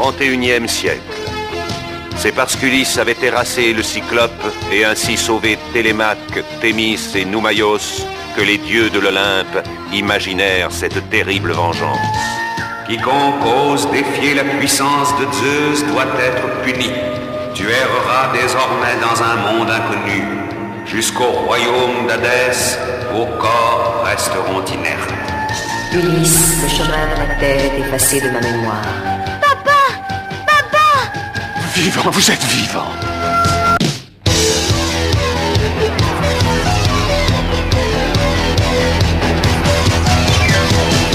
XXIe siècle. C'est parce qu'Ulysse avait terrassé le Cyclope et ainsi sauvé Télémaque, Thémis et Noumaios que les dieux de l'Olympe imaginèrent cette terrible vengeance. Quiconque ose défier la puissance de Zeus doit être puni. Tu erreras désormais dans un monde inconnu. Jusqu'au royaume d'Hadès, vos corps resteront inertes. Ulysse, le chemin de la terre est effacé de ma mémoire. Vivant, vous êtes vivant.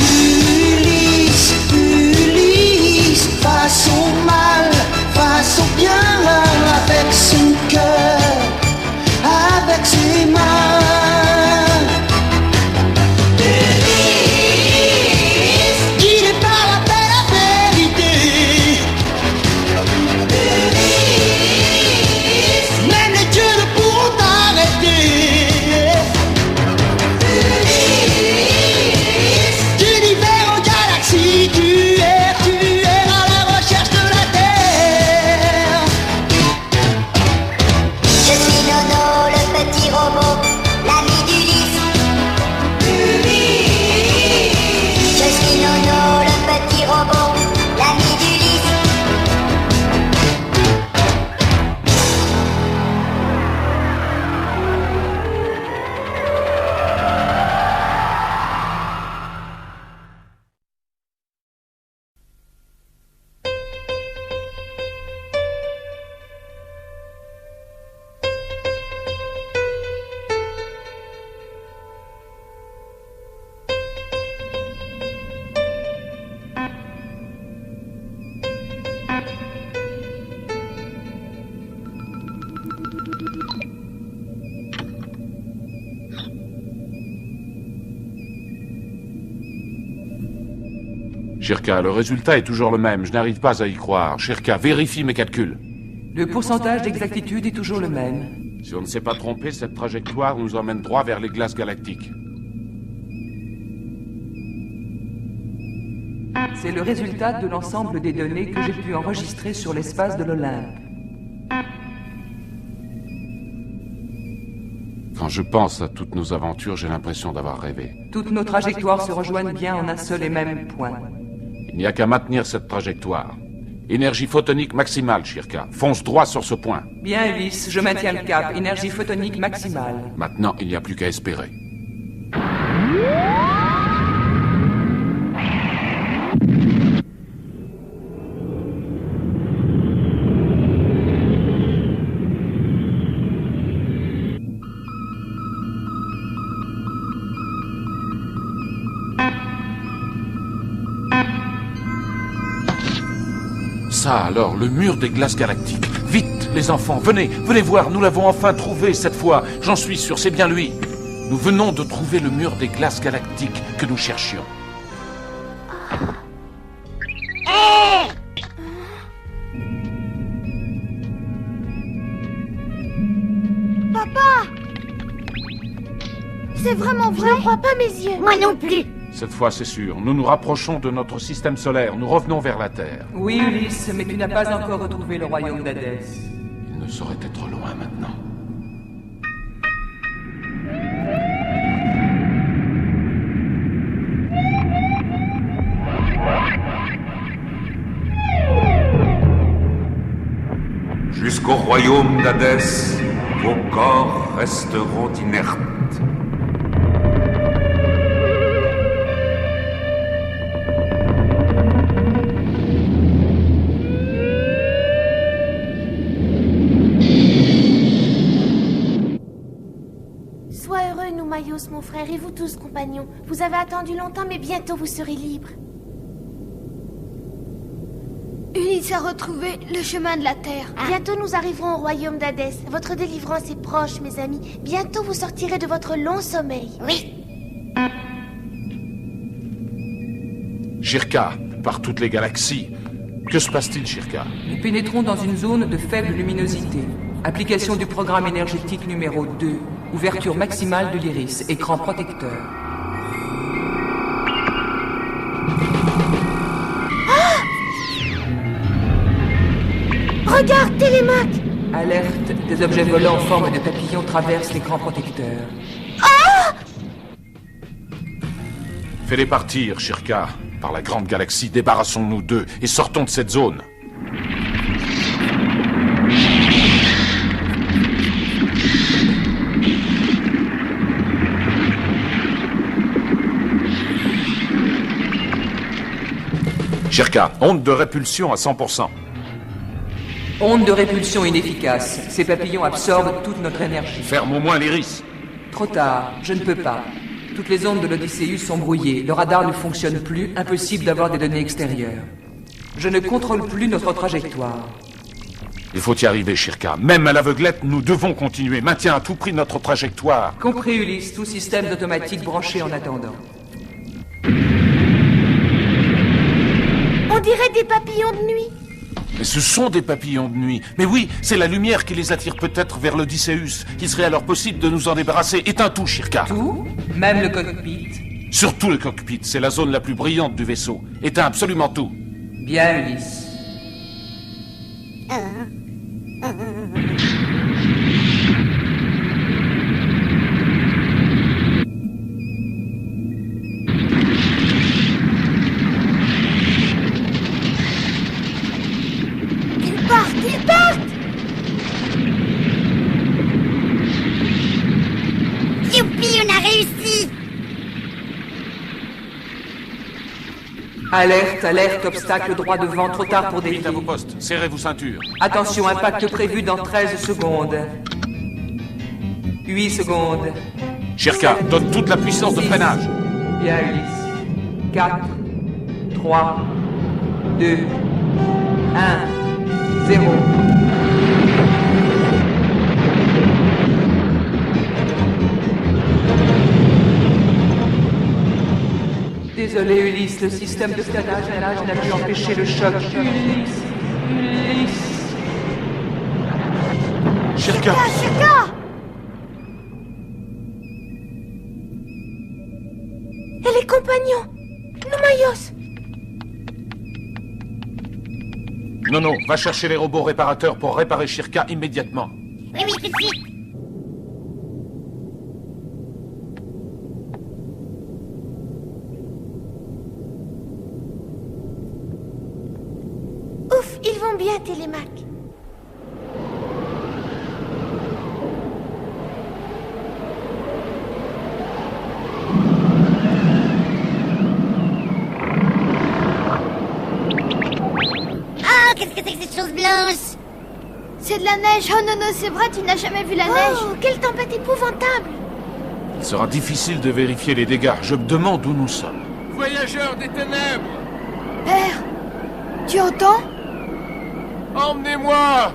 Ulysse, Ulysse, face au mal, face au bien, avec son cœur, avec ses mains. Shirka, le résultat est toujours le même. Je n'arrive pas à y croire. Shirka, vérifie mes calculs. Le pourcentage d'exactitude est toujours le même. Si on ne s'est pas trompé, cette trajectoire nous emmène droit vers les glaces galactiques. C'est le résultat de l'ensemble des données que j'ai pu enregistrer sur l'espace de l'Olympe. Quand je pense à toutes nos aventures, j'ai l'impression d'avoir rêvé. Toutes nos trajectoires se rejoignent bien en un seul et même point. Il n'y a qu'à maintenir cette trajectoire. Énergie photonique maximale, Shirka. Fonce droit sur ce point. Bien, Ulysse, je maintiens le cap. Énergie photonique maximale. Maintenant, il n'y a plus qu'à espérer. Ça alors, le mur des glaces galactiques. Vite, les enfants, venez voir, nous l'avons enfin trouvé cette fois. J'en suis sûr, c'est bien lui. Nous venons de trouver le mur des glaces galactiques que nous cherchions. Papa! C'est vraiment vrai? Je ne crois pas mes yeux. Moi non plus. Cette fois, c'est sûr, nous nous rapprochons de notre système solaire. Nous revenons vers la Terre. Oui, Ulysse, mais tu n'as pas encore retrouvé le royaume d'Hadès. Il ne saurait être loin maintenant. Jusqu'au royaume d'Hadès, vos corps resteront inertes. Noumaios, mon frère, et vous tous, compagnons. Vous avez attendu longtemps, mais bientôt vous serez libres. Ulysse a retrouvé le chemin de la Terre. Bientôt nous arriverons au royaume d'Hadès. Votre délivrance est proche, mes amis. Bientôt vous sortirez de votre long sommeil. Oui. Shirka, par toutes les galaxies. Que se passe-t-il, Shirka? Nous pénétrons dans une zone de faible luminosité. Application du programme énergétique numéro 2. Ouverture maximale de l'iris. Écran protecteur. Regarde, Télémac! Alerte, des objets volants en forme de papillon traversent l'écran protecteur. Fais-les partir, Shirka. Par la grande galaxie, débarrassons-nous d'eux et sortons de cette zone. Shirka, onde de répulsion à 100%. Onde de répulsion inefficace. Ces papillons absorbent toute notre énergie. Ferme au moins l'iris. Trop tard, je ne peux pas. Toutes les ondes de l'Odysseus sont brouillées. Le radar ne fonctionne plus. Impossible d'avoir des données extérieures. Je ne contrôle plus notre trajectoire. Il faut y arriver, Shirka. Même à l'aveuglette, nous devons continuer. Maintiens à tout prix notre trajectoire. Compris, Ulysse. Tout système automatique branché en attendant. On dirait des papillons de nuit. Mais ce sont des papillons de nuit. Mais oui, c'est la lumière qui les attire peut-être vers l'Odysseus. Il serait alors possible de nous en débarrasser. Éteins tout, Shirka. Tout? Même le cockpit? Surtout le cockpit. C'est la zone la plus brillante du vaisseau. Éteins absolument tout. Bien, Ulysse. Ils partent! Youpi, on a réussi! Alerte, alerte, obstacle droit devant, trop tard pour dévier. Vite à vos postes. Serrez vos ceintures. Attention, impact prévu dans 13 secondes. 8 secondes. Shirka, donne toute la puissance de freinage. Bien, Ulysse. 4, 3, 2, 1, 0. Désolé, Ulysse, le système de freinage n'a pu empêcher le choc. Ulysse, Ulysse. Shirka. Shirka! Et les compagnons! Noumayos! Non, va chercher les robots réparateurs pour réparer Shirka immédiatement. Oui, tout de suite. Ouf, ils vont bien, Télémac. Oh, qu'est-ce que c'est que cette chose blanche? C'est de la neige. Oh non, c'est vrai, tu n'as jamais vu la neige. Oh, quelle tempête épouvantable. Il sera difficile de vérifier les dégâts. Je me demande où nous sommes. Voyageurs des ténèbres! Père, tu entends? Emmenez-moi!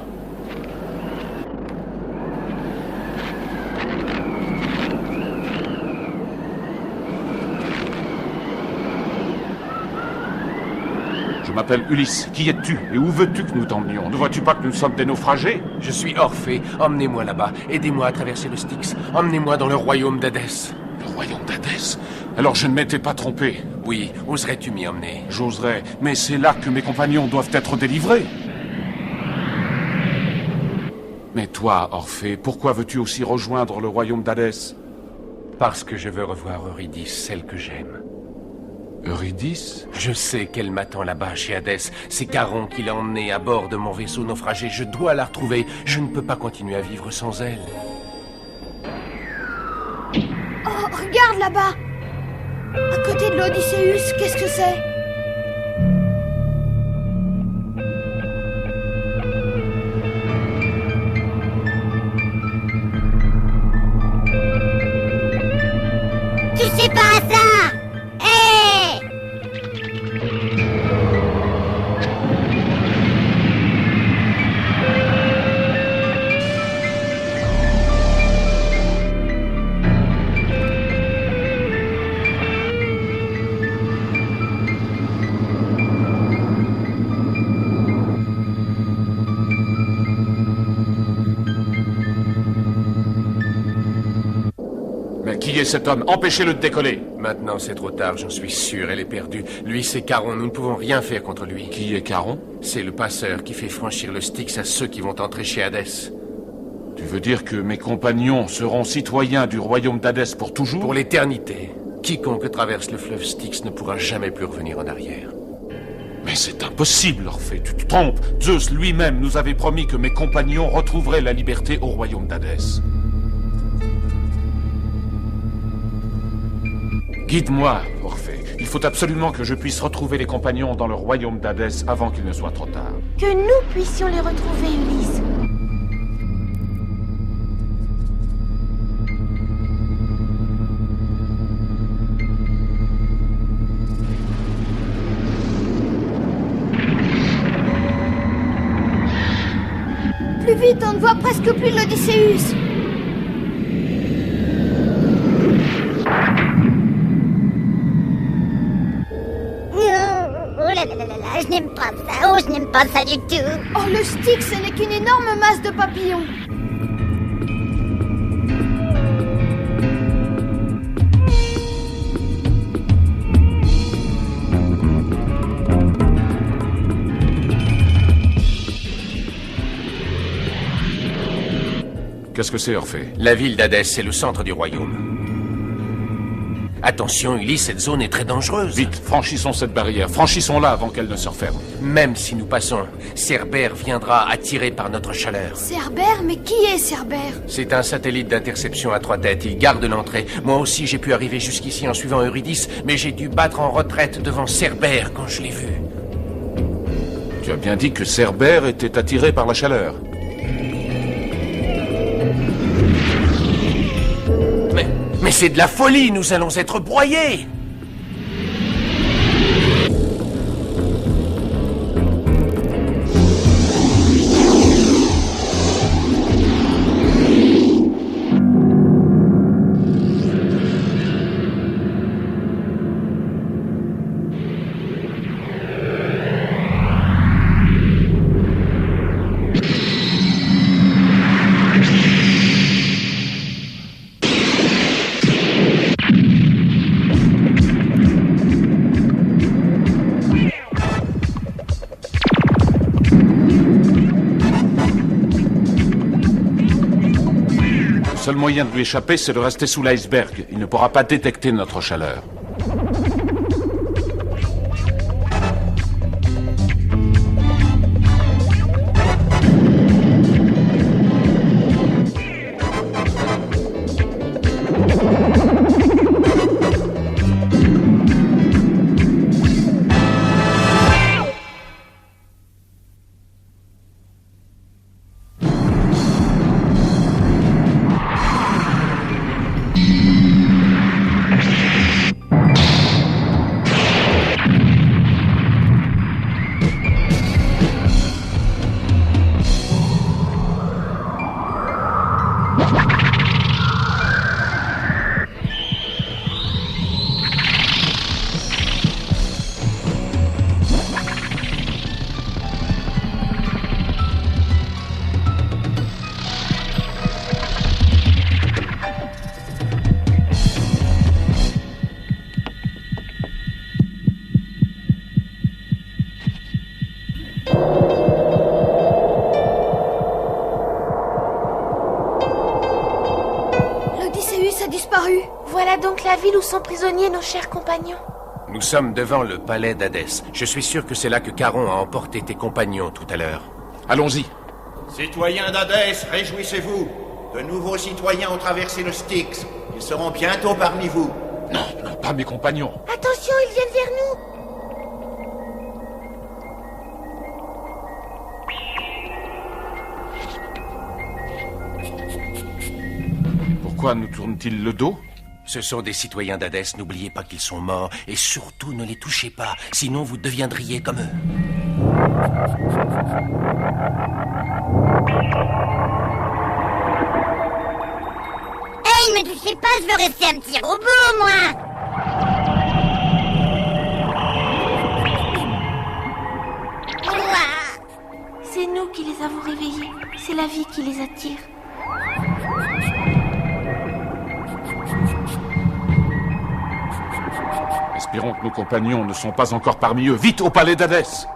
Je m'appelle Ulysse. Qui es-tu et où veux-tu que nous t'emmenions? Ne vois-tu pas que nous sommes des naufragés? Je suis Orphée. Emmenez-moi là-bas. Aidez-moi à traverser le Styx. Emmenez-moi dans le royaume d'Hadès. Le royaume d'Hadès? Alors je ne m'étais pas trompé. Oui, oserais-tu m'y emmener? J'oserais, mais c'est là que mes compagnons doivent être délivrés. Mais toi, Orphée, pourquoi veux-tu aussi rejoindre le royaume d'Hadès? Parce que je veux revoir Eurydice, celle que j'aime. Eurydice? Je sais qu'elle m'attend là-bas, chez Hadès. C'est Charon qui l'a emmenée à bord de mon vaisseau naufragé. Je dois la retrouver. Je ne peux pas continuer à vivre sans elle. Oh, regarde là-bas. À côté de l'Odysseus, qu'est-ce que c'est? Tu sais pas ça! Hé! Mais qui est cet homme? Empêchez-le de décoller. Maintenant, c'est trop tard, j'en suis sûr, elle est perdue. Lui, c'est Caron, nous ne pouvons rien faire contre lui. Qui est Caron? C'est le passeur qui fait franchir le Styx à ceux qui vont entrer chez Hadès. Tu veux dire que mes compagnons seront citoyens du royaume d'Hadès pour toujours? Pour l'éternité. Quiconque traverse le fleuve Styx ne pourra jamais plus revenir en arrière. Mais c'est impossible, Orphée, tu te trompes. Zeus lui-même nous avait promis que mes compagnons retrouveraient la liberté au royaume d'Hadès. Guide-moi, Orphée. Il faut absolument que je puisse retrouver les compagnons dans le royaume d'Hadès avant qu'il ne soit trop tard. Que nous puissions les retrouver, Ulysse. Plus vite, on ne voit presque plus l'Odysseus. Oh là là là là, je n'aime pas ça, je n'aime pas ça du tout. Oh, le Styx, ce n'est qu'une énorme masse de papillons. Qu'est-ce que c'est, Orphée? La ville d'Hadès, c'est le centre du royaume. Attention, Ulysse, cette zone est très dangereuse. Vite, franchissons cette barrière. Franchissons-la avant qu'elle ne se referme. Même si nous passons, Cerbère viendra attiré par notre chaleur. Cerbère? Mais qui est Cerbère? C'est un satellite d'interception à 3 têtes. Il garde l'entrée. Moi aussi, j'ai pu arriver jusqu'ici en suivant Eurydice, mais j'ai dû battre en retraite devant Cerbère quand je l'ai vu. Tu as bien dit que Cerbère était attiré par la chaleur. Mais c'est de la folie, nous allons être broyés! Le seul moyen de lui échapper, c'est de rester sous l'iceberg. Il ne pourra pas détecter notre chaleur. L'Odysseus a disparu. Voilà donc la ville où sont prisonniers nos chers compagnons. Nous sommes devant le palais d'Hadès. Je suis sûr que c'est là que Caron a emporté tes compagnons tout à l'heure. Allons-y. Citoyens d'Hadès, réjouissez-vous. De nouveaux citoyens ont traversé le Styx. Ils seront bientôt parmi vous. Non, non, pas mes compagnons. Attention, ils viennent vers nous. Pourquoi nous tournent-ils le dos? Ce sont des citoyens d'Hadès, n'oubliez pas qu'ils sont morts, et surtout ne les touchez pas, sinon vous deviendriez comme eux. Hey, me touchez pas, je veux rester un petit robot, moi. C'est nous qui les avons réveillés. C'est la vie qui les attire. Espérons que nos compagnons ne sont pas encore parmi eux. Vite au palais d'Hadès!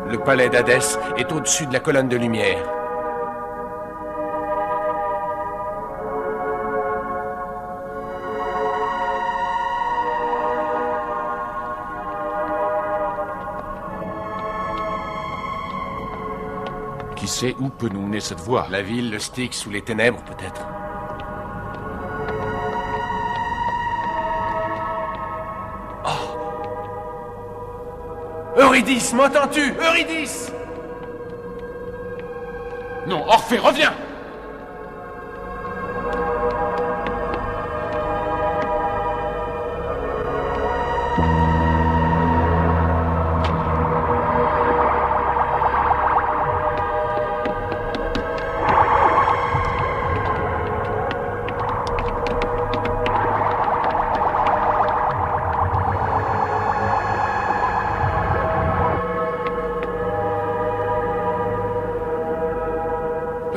Le palais d'Hadès est au-dessus de la colonne de lumière. Qui sait où peut nous mener cette voie? La ville, le Styx ou les ténèbres, peut-être. Oh! Eurydice, m'entends-tu? Eurydice! Non, Orphée, reviens!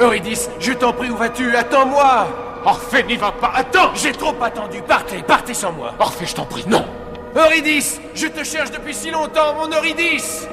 Eurydice, je t'en prie, où vas-tu? Attends-moi! Orphée, n'y va pas! Attends! J'ai trop attendu, partez, partez sans moi! Orphée, je t'en prie, non! Eurydice! Je te cherche depuis si longtemps, mon Eurydice!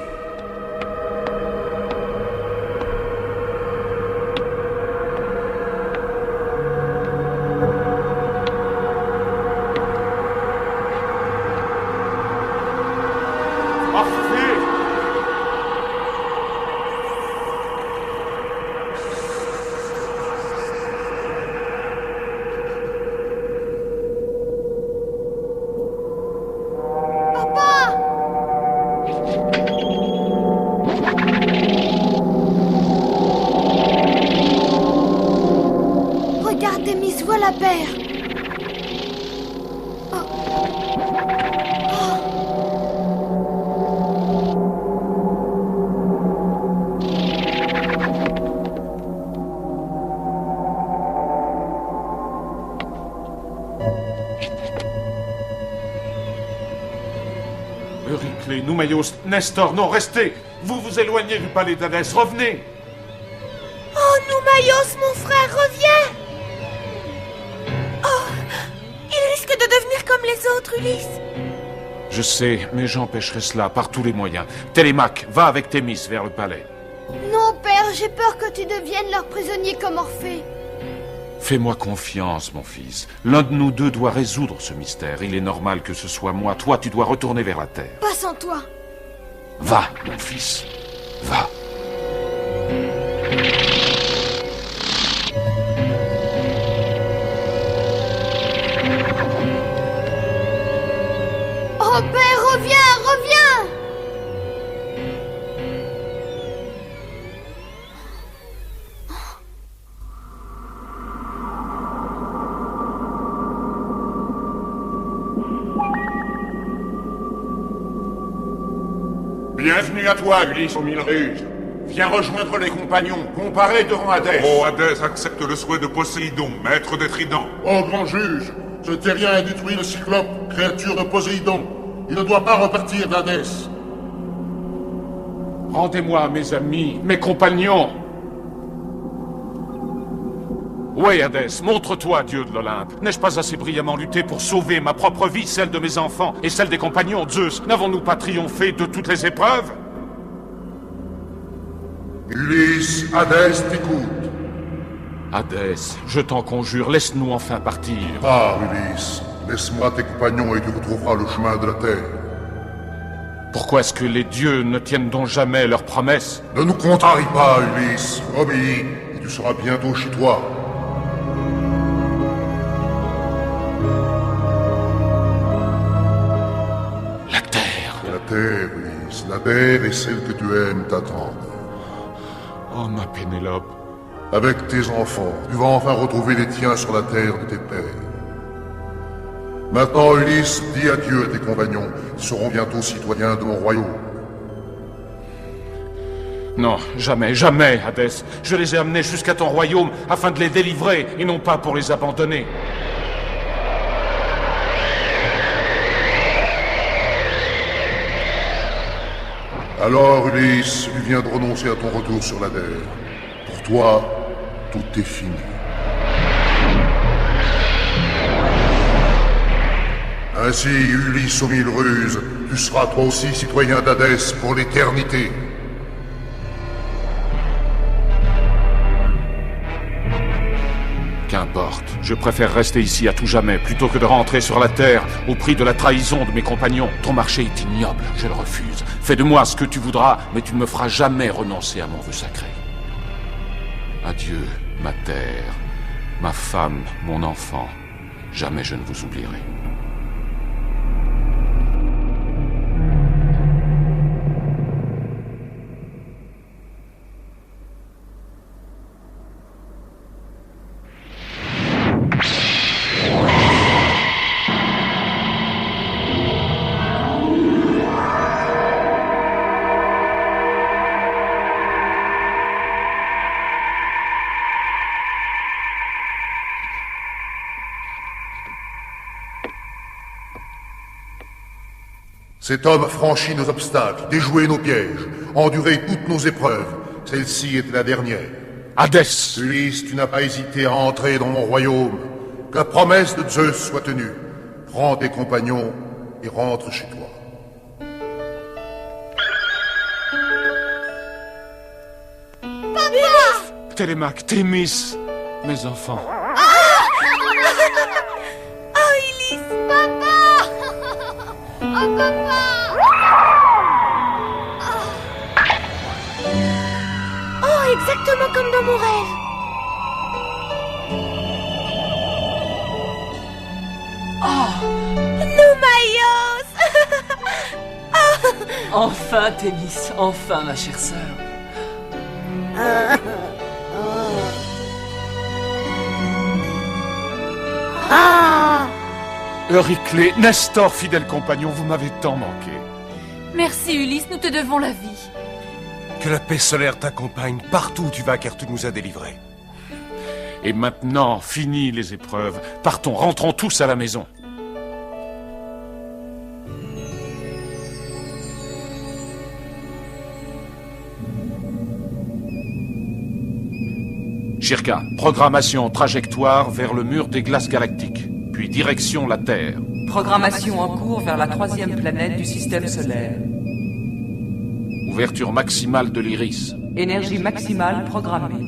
Euryclée, Noumaios, Nestor, non, restez! Vous vous éloignez du palais d'Hadès, revenez! Oh, Noumaios, mon frère, reviens! Oh, il risque de devenir comme les autres, Ulysse. Je sais, mais j'empêcherai cela par tous les moyens. Télémaque, va avec Thémis vers le palais. Non, père, j'ai peur que tu deviennes leur prisonnier comme Orphée. Fais-moi confiance, mon fils. L'un de nous deux doit résoudre ce mystère. Il est normal que ce soit moi. Toi, tu dois retourner vers la terre. Pas sans toi. Va, mon fils. Va. Oh, père, reviens, reviens! Bienvenue à toi, Ulysse aux mille ruses. Viens rejoindre les compagnons, comparés devant Hadès. Oh, Hadès accepte le souhait de Poséidon, maître des tridents. Oh, grand juge, ce terrien a détruit le Cyclope, créature de Poséidon. Il ne doit pas repartir d'Hadès. Rendez-moi mes amis, mes compagnons. Oui, Hadès, montre-toi, dieu de l'Olympe. N'ai-je pas assez brillamment lutté pour sauver ma propre vie, celle de mes enfants et celle des compagnons de Zeus? N'avons-nous pas triomphé de toutes les épreuves? Ulysse, Hadès t'écoute. Hadès, je t'en conjure, laisse-nous enfin partir. Ah, Ulysse, laisse-moi tes compagnons et tu retrouveras le chemin de la terre. Pourquoi est-ce que les dieux ne tiennent donc jamais leurs promesses? Ne nous contrarie pas, Ulysse. Obéis, et tu seras bientôt chez toi. La terre. La terre, Ulysse. La terre est celle que tu aimes t'attendre. Oh, ma Pénélope. Avec tes enfants, tu vas enfin retrouver les tiens sur la terre de tes pères. Maintenant, Ulysse, dis adieu à tes compagnons. Ils seront bientôt citoyens de mon royaume. Non, jamais, jamais, Hadès. Je les ai amenés jusqu'à ton royaume afin de les délivrer et non pas pour les abandonner. Alors, Ulysse, tu viens de renoncer à ton retour sur la Terre. Pour toi, tout est fini. Ainsi, Ulysse aux 1000 ruses, tu seras toi aussi citoyen d'Hadès pour l'éternité. Qu'importe, je préfère rester ici à tout jamais plutôt que de rentrer sur la Terre au prix de la trahison de mes compagnons. Ton marché est ignoble, je le refuse. Fais de moi ce que tu voudras, mais tu ne me feras jamais renoncer à mon vœu sacré. Adieu, ma terre, ma femme, mon enfant. Jamais je ne vous oublierai. Cet homme franchit nos obstacles, déjoué nos pièges, enduré toutes nos épreuves. Celle-ci était la dernière. Hadès! Ulysse, tu n'as pas hésité à entrer dans mon royaume. Que la promesse de Zeus soit tenue. Prends tes compagnons et rentre chez toi. Papa! Télémaque, Thémis, mes enfants. Oh, Ulysse! Papa! Oh, papa! Oh, exactement comme dans mon rêve. Oh, Noumaïos! enfin, Thémis, enfin, ma chère sœur. Euryclée, Nestor, fidèle compagnon, vous m'avez tant manqué. Merci Ulysse, nous te devons la vie. Que la paix solaire t'accompagne partout où tu vas, car tu nous as délivrés. Et maintenant, fini les épreuves. Partons, rentrons tous à la maison. Shirka, programmation, trajectoire vers le mur des glaces galactiques, puis direction la Terre. Programmation en cours vers la 3e planète du système solaire. Ouverture maximale de l'iris. Énergie maximale programmée.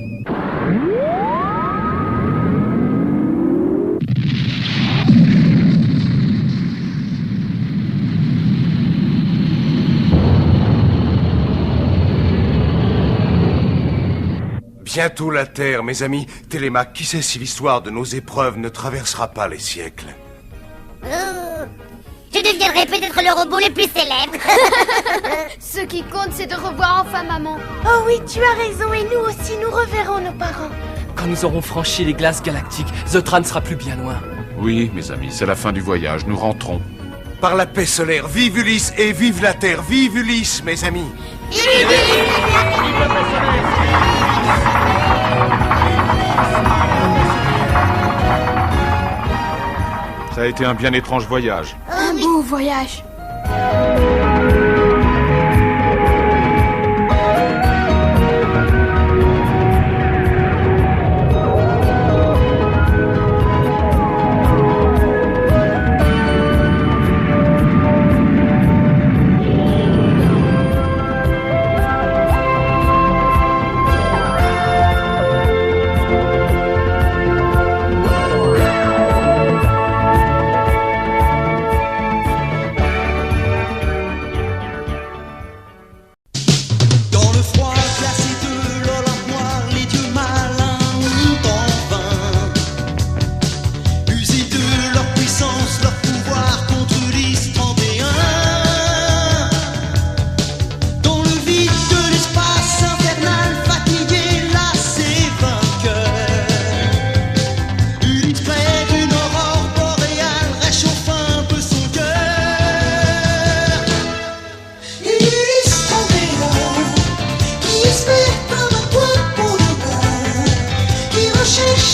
Bientôt la Terre, mes amis. Télémaque, qui sait si l'histoire de nos épreuves ne traversera pas les siècles? Je deviendrai peut-être le robot le plus célèbre. Ce qui compte, c'est de revoir enfin maman. Oh oui, tu as raison, et nous aussi, nous reverrons nos parents. Quand nous aurons franchi les glaces galactiques, Zotran ne sera plus bien loin. Oui, mes amis, c'est la fin du voyage, nous rentrons. Par la paix solaire, vive Ulysse et vive la Terre. Vive Ulysse, mes amis. Vive la paix solaire. Ça a été un bien étrange voyage. Un beau voyage.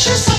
Cherche